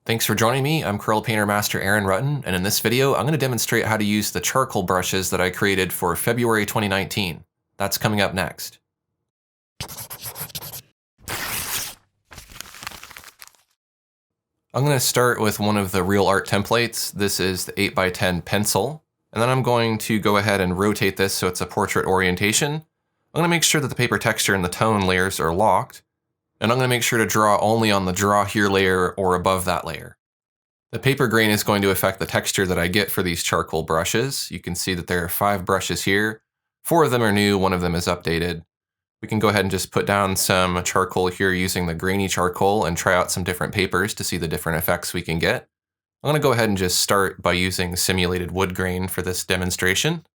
Thanks for joining me. I'm Corel Painter Master Aaron Rutten, and in this video, I'm going to demonstrate how to use the charcoal brushes that I created for February 2019. That's coming up next. I'm going to start with one of the real art templates. This is the 8x10 pencil, and then I'm going to go ahead and rotate this so it's a portrait orientation. I'm going to make sure that the paper texture and the tone layers are locked. And I'm going to make sure to draw only on the Draw Here layer or above that layer. The paper grain is going to affect the texture that I get for these charcoal brushes. You can see that there are 5 brushes here. 4 of them are new, 1 of them is updated. We can go ahead and just put down some charcoal here using the Grainy Charcoal and try out some different papers to see the different effects we can get. I'm going to go ahead and just start by using simulated wood grain for this demonstration.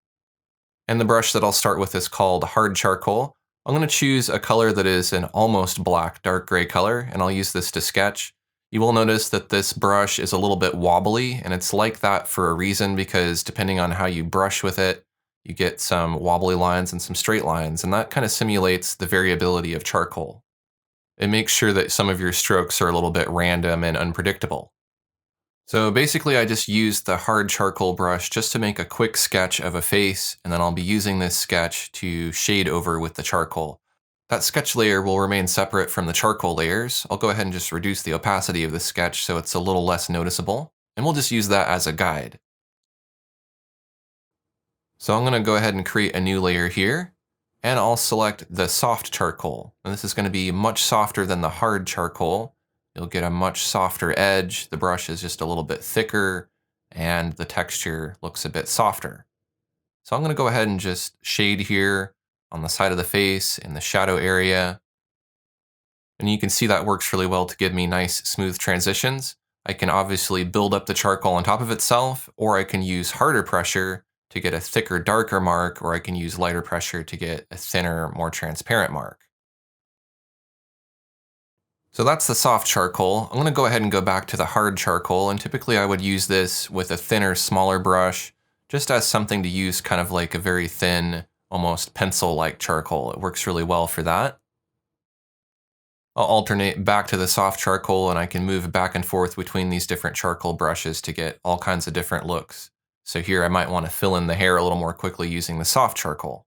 And the brush that I'll start with is called Hard Charcoal. I'm going to choose a color that is an almost black, dark gray color, and I'll use this to sketch. You will notice that this brush is a little bit wobbly, and it's like that for a reason because depending on how you brush with it, you get some wobbly lines and some straight lines, and that kind of simulates the variability of charcoal. It makes sure that some of your strokes are a little bit random and unpredictable. So basically I just used the hard charcoal brush just to make a quick sketch of a face, and then I'll be using this sketch to shade over with the charcoal. That sketch layer will remain separate from the charcoal layers. I'll go ahead and just reduce the opacity of the sketch so it's a little less noticeable, and we'll just use that as a guide. So I'm going to go ahead and create a new layer here, and I'll select the soft charcoal. And this is going to be much softer than the hard charcoal. You'll get a much softer edge, the brush is just a little bit thicker, and the texture looks a bit softer. So I'm going to go ahead and just shade here on the side of the face, in the shadow area. And you can see that works really well to give me nice, smooth transitions. I can obviously build up the charcoal on top of itself, or I can use harder pressure to get a thicker, darker mark, or I can use lighter pressure to get a thinner, more transparent mark. So that's the soft charcoal. I'm going to go ahead and go back to the hard charcoal, and typically I would use this with a thinner, smaller brush, just as something to use kind of like a very thin, almost pencil-like charcoal. It works really well for that. I'll alternate back to the soft charcoal, and I can move back and forth between these different charcoal brushes to get all kinds of different looks. So here I might want to fill in the hair a little more quickly using the soft charcoal.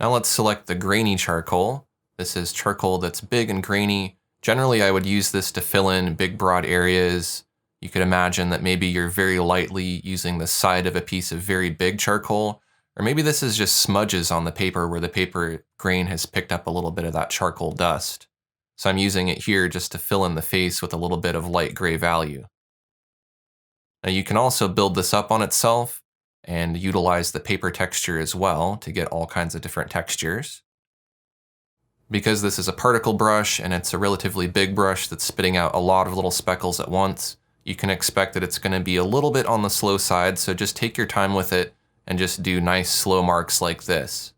Now let's select the Grainy Charcoal. This is charcoal that's big and grainy. Generally, I would use this to fill in big, broad areas. You could imagine that maybe you're very lightly using the side of a piece of very big charcoal, or maybe this is just smudges on the paper where the paper grain has picked up a little bit of that charcoal dust. So I'm using it here just to fill in the face with a little bit of light gray value. Now you can also build this up on itself and utilize the paper texture as well to get all kinds of different textures. Because this is a particle brush and it's a relatively big brush that's spitting out a lot of little speckles at once, you can expect that it's going to be a little bit on the slow side, so just take your time with it and just do nice slow marks like this.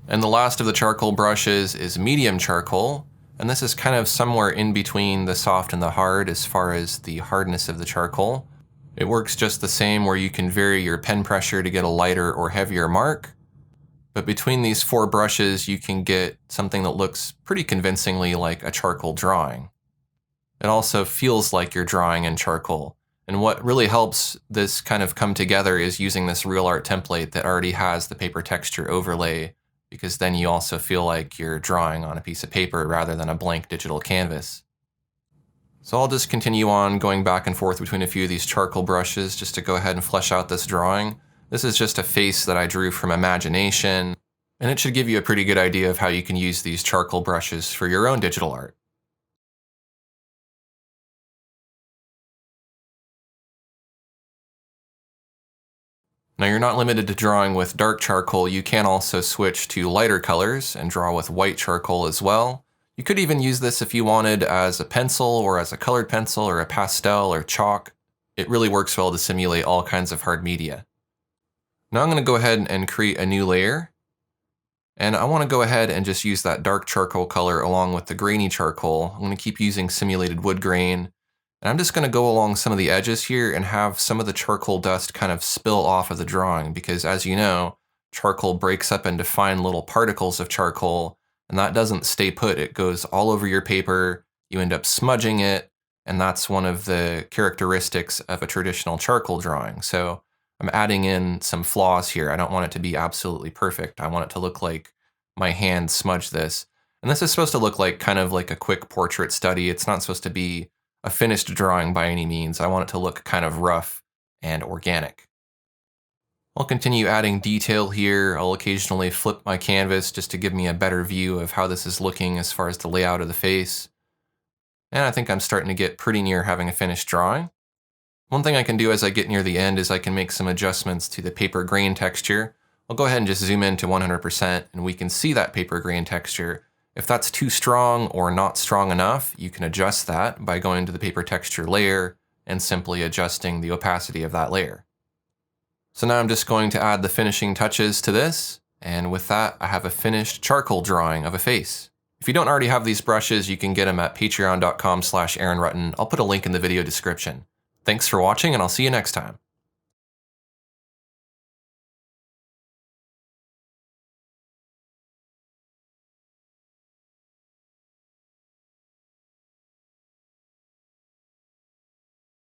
And the last of the charcoal brushes is medium charcoal, and this is kind of somewhere in between the soft and the hard as far as the hardness of the charcoal. It works just the same where you can vary your pen pressure to get a lighter or heavier mark. But between these 4 brushes, you can get something that looks pretty convincingly like a charcoal drawing. It also feels like you're drawing in charcoal. And what really helps this kind of come together is using this real art template that already has the paper texture overlay, because then you also feel like you're drawing on a piece of paper rather than a blank digital canvas. So I'll just continue on going back and forth between a few of these charcoal brushes just to go ahead and flesh out this drawing. This is just a face that I drew from imagination, and it should give you a pretty good idea of how you can use these charcoal brushes for your own digital art. Now you're not limited to drawing with dark charcoal, you can also switch to lighter colors and draw with white charcoal as well. You could even use this if you wanted as a pencil or as a colored pencil or a pastel or chalk. It really works well to simulate all kinds of hard media. Now I'm going to go ahead and create a new layer. And I want to go ahead and just use that dark charcoal color along with the grainy charcoal. I'm going to keep using simulated wood grain. And I'm just going to go along some of the edges here and have some of the charcoal dust kind of spill off of the drawing because, as you know, charcoal breaks up into fine little particles of charcoal, and that doesn't stay put. It goes all over your paper, you end up smudging it, and that's one of the characteristics of a traditional charcoal drawing. So I'm adding in some flaws here. I don't want it to be absolutely perfect. I want it to look like my hand smudged this. And this is supposed to look like kind of like a quick portrait study. It's not supposed to be a finished drawing by any means. I want it to look kind of rough and organic. I'll continue adding detail here. I'll occasionally flip my canvas just to give me a better view of how this is looking as far as the layout of the face. And I think I'm starting to get pretty near having a finished drawing. One thing I can do as I get near the end is I can make some adjustments to the paper grain texture. I'll go ahead and just zoom in to 100% and we can see that paper grain texture. If that's too strong or not strong enough, you can adjust that by going to the paper texture layer and simply adjusting the opacity of that layer. So now I'm just going to add the finishing touches to this, and with that I have a finished charcoal drawing of a face. If you don't already have these brushes, you can get them at patreon.com/AaronRutten. I'll put a link in the video description. Thanks for watching, and I'll see you next time.